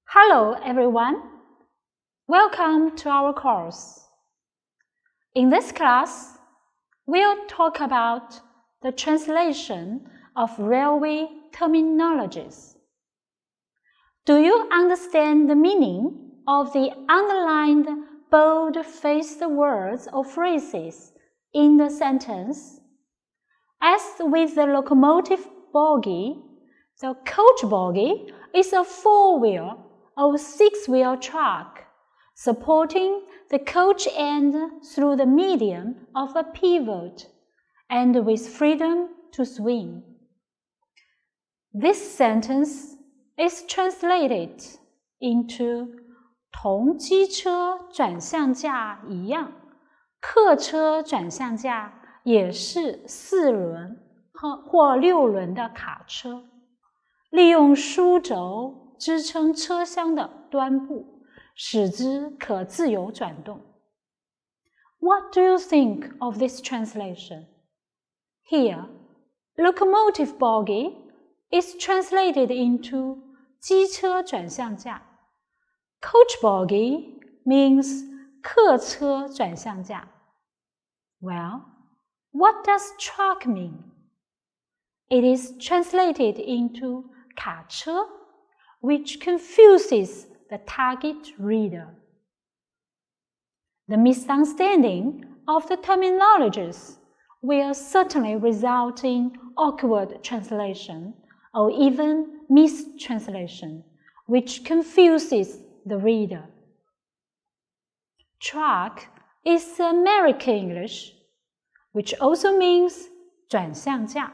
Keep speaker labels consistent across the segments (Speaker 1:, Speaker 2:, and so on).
Speaker 1: Hello everyone, welcome to our course. In this class, we'll talk about the translation of railway terminologies. Do you understand the meaning of the underlined bold-faced words or phrases in the sentence? As with the locomotive bogie, the coach bogie is a four-wheel or six-wheel truck supporting the coach end through the medium of a pivot and with freedom to swing. This sentence is translated into 同机车转向架一样，客车转向架也是四轮或六轮的卡车，利用书轴支撑车厢的端部，使之可自由转动。What do you think of this translation? Here, locomotive bogie is translated into 机车转向架。Coach bogie means 客车转向架。Well, what does truck mean? It is translated into 卡车 which confuses the target reader. The misunderstanding of the terminologies will certainly result in awkward translation or even mistranslation, which confuses the reader. Truck is American English, which also means 转向架,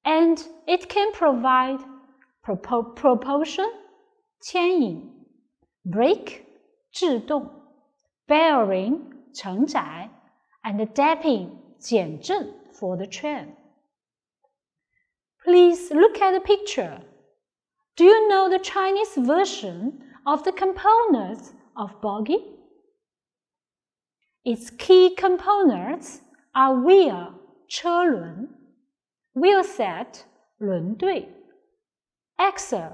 Speaker 1: and it can provide propulsion 牵引 brake 制动 bearing 承载 and damping 减震 for the train. Please look at the picture. Do you know the Chinese version of the components of bogie? Its key components are wheel 车轮 wheel set 轮对 axle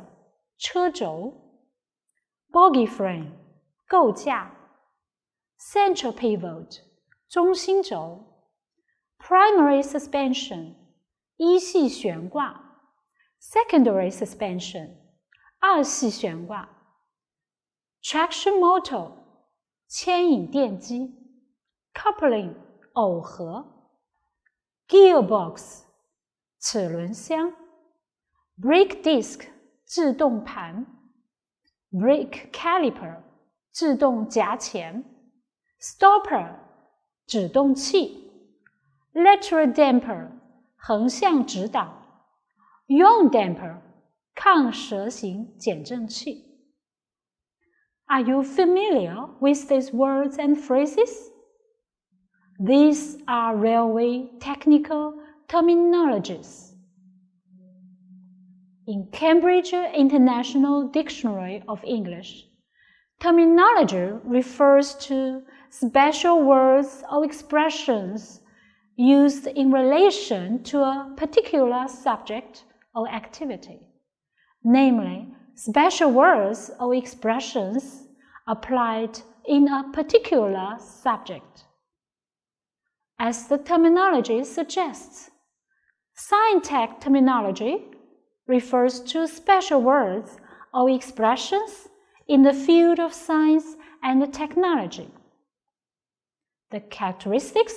Speaker 1: 车轴 bogie frame 构架 central pivot 中心轴 primary suspension 一系悬挂 secondary suspension 二系悬挂 traction motor 牵引电机 coupling 耦合 gearbox 齿轮箱 brake disc 制动盘 brake caliper 制动夹钳 stopper 止动器 lateral damper 横向指导 yaw damper 抗蛇形减震器 Are you familiar with these words and phrases? These are railway technical terminologies. In Cambridge International Dictionary of English, terminology refers to special words or expressions used in relation to a particular subject or activity, namely, special words or expressions applied in a particular subject. As the terminology suggests, scientific terminology refers to special words or expressions in the field of science and technology. The characteristics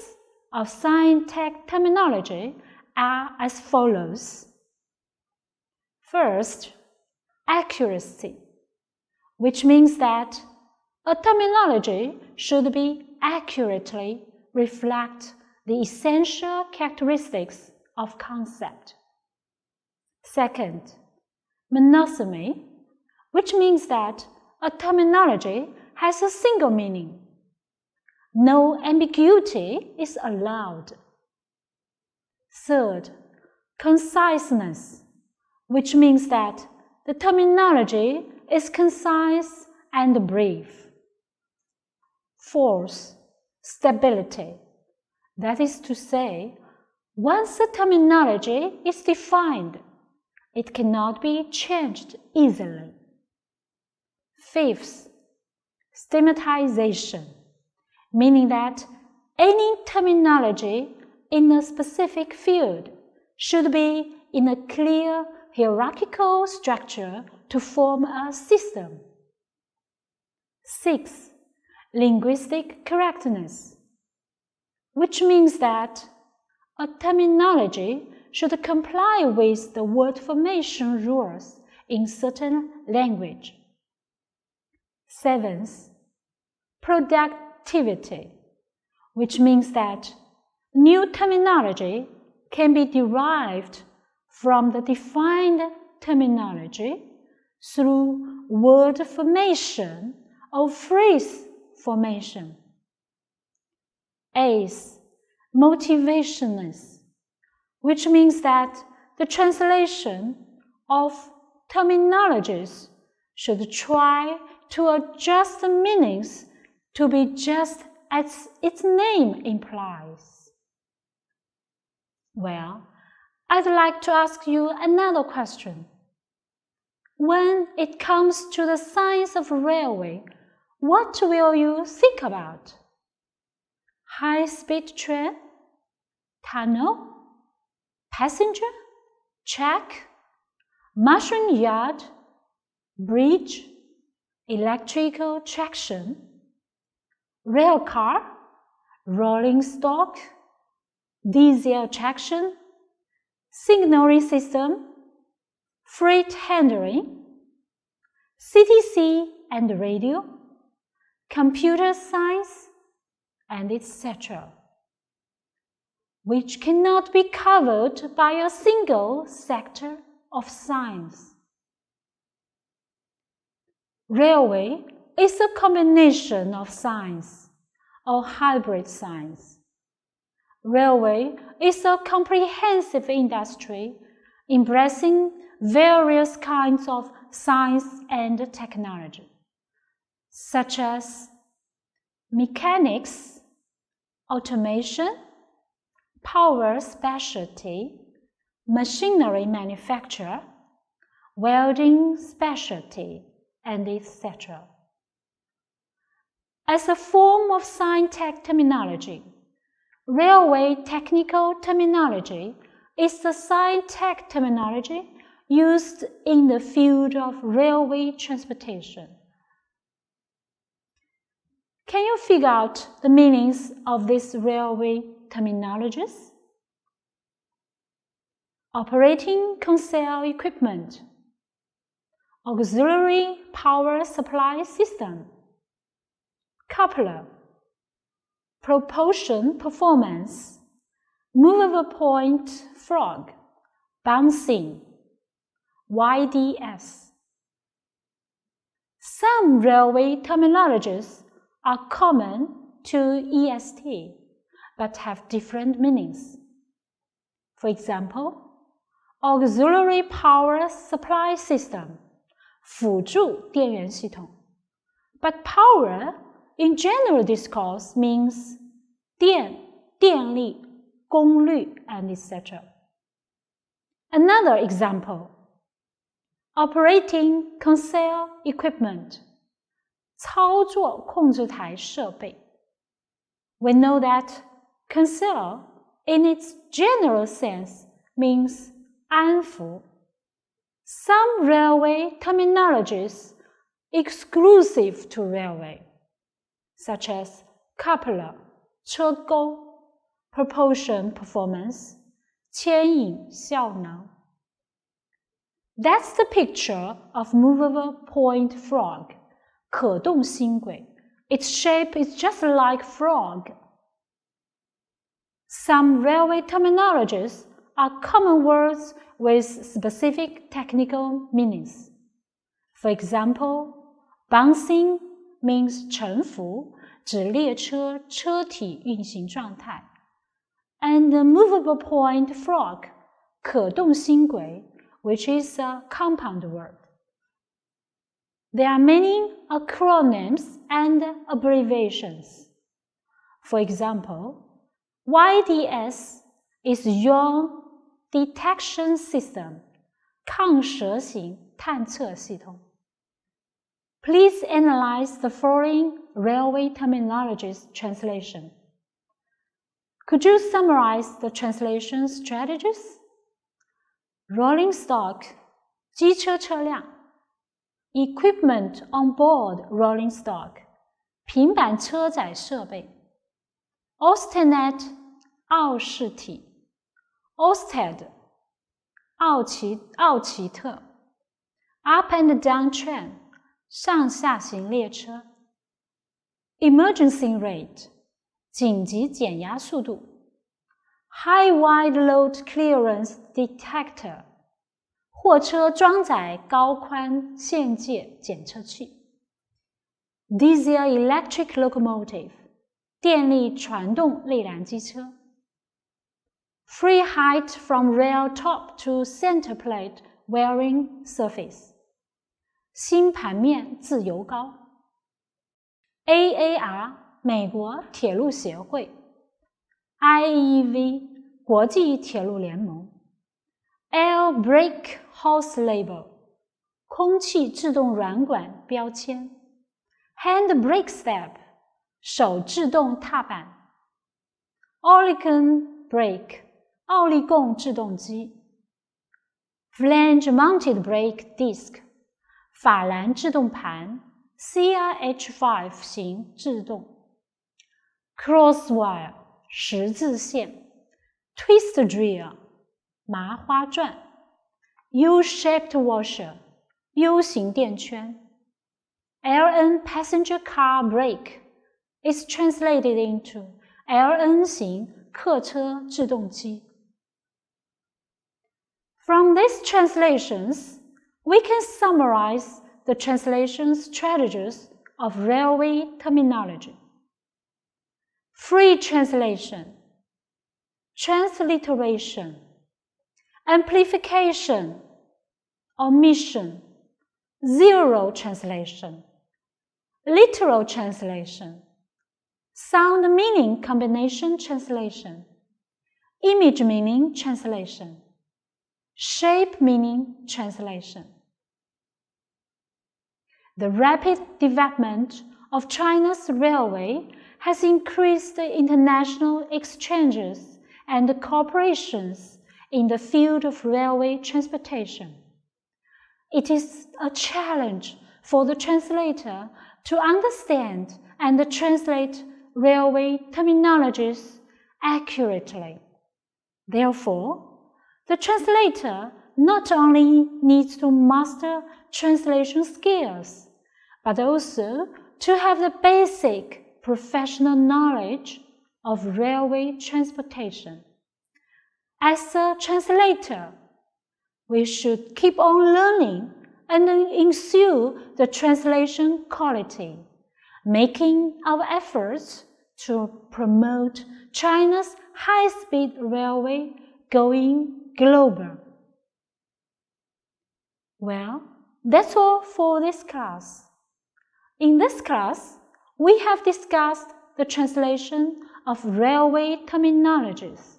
Speaker 1: of scientific terminology are as follows. First, accuracy, which means that a terminology should be accurately reflect the essential characteristics of concept. Second, monotony, which means that a terminology has a single meaning. No ambiguity is allowed. Third, conciseness, which means that the terminology is concise and brief. Fourth, stability. That is to say, once a terminology is defined, it cannot be changed easily. Fifth, stigmatization, meaning that any terminology in a specific field should be in a clear hierarchical structure to form a system. Sixth, linguistic correctness, which means that a terminology should comply with the word formation rules in certain language. Seventh, productivity, which means that new terminology can be derived from the defined terminology through word formation or phrase formation. Eighth, motivationless, which means that the translation of terminologies should try to adjust the meanings to be just as its name implies. Well, I'd like to ask you another question. When it comes to the science of railway, what will you think about? High-speed train? Tunnel? Passenger? Track? Machine yard? Bridge? Electrical traction? Rail car? Rolling stock? Diesel traction? Signaling system? Freight handling? CTC and radio? Computer science? And etc., which cannot be covered by a single sector of science. Railway is a combination of science or hybrid science. Railway is a comprehensive industry embracing various kinds of science and technology, such as mechanics, automation, power specialty, machinery manufacture, welding specialty, and etc. As a form of science-tech terminology, railway technical terminology is the science-tech terminology used in the field of railway transportation. Can you figure out the meanings of these railway terminologies? Operating console equipment, auxiliary power supply system, coupler, propulsion performance, movable point frog, bouncing, YDS. Some railway terminologies are common to EST, but have different meanings. For example, auxiliary power supply system, 辅助电源系统. But power in general discourse means 电力, 功率, and etc. Another example, operating console equipment, 操作控制台设备. We know that console in its general sense means 安抚. Some railway terminologies exclusive to railway, such as coupler, 车钩, propulsion performance, 牵引效能. That's the picture of movable point frog, 可动星轨. Its shape is just like frog. Some railway terminologies are common words with specific technical meanings. For example, bouncing means 沉浮, 指列车车体运行状态. And the movable point frog, 可动星轨, which is a compound word. There are many acronyms and abbreviations. For example, YDS is Yaw Detection System, 抗蛇形探测系统. Please analyze the following railway terminologies translation. Could you summarize the translation strategies? Rolling stock, 机车车辆 Equipment on board rolling stock, 平板车载设备 Austernet, 奥氏体 Austed, 奥奇特 Up and down train, 上下行列车 Emergency rate, 紧急减压速度 High wide load clearance detector, 货车装载高宽限界检测器 Diesel electric locomotive, 电力传动内燃机车 Free height from rail top to center plate wearing surface, 新盘面自由高 AAR, 美国铁路协会 IEV, 国际铁路联盟 Air brake hose label, 空气制动软管标签 Hand brake step, 手制动踏板 Oregon brake, 奥利贡制动机 Flange mounted brake disc, 法兰制动盘 CRH5 型制动 Crosswire, 十字线 Twist drill, 麻花转 U-shaped washer, U 型垫圈 LN passenger car brake is translated into LN 型客车制动机 From these translations, we can summarize the translation strategies of railway terminology. Free translation, transliteration, amplification, omission, zero translation, literal translation, sound meaning combination translation, image meaning translation, shape meaning translation. The rapid development of China's railway has increased the international exchanges and cooperations in the field of railway transportation. It is a challenge for the translator to understand and translate railway terminologies accurately. Therefore, the translator not only needs to master translation skills, but also to have the basic professional knowledge of railway transportation. As a translator, we should keep on learning and ensure the translation quality, making our efforts to promote China's high-speed railway going global. Well, that's all for this class. In this class, we have discussed the translation of railway terminologies.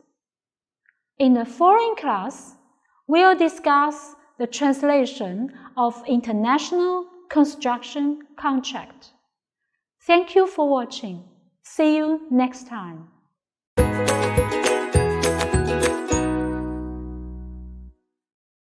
Speaker 1: In the following class, we'll discuss the translation of international construction contract. Thank you for watching. See you next time.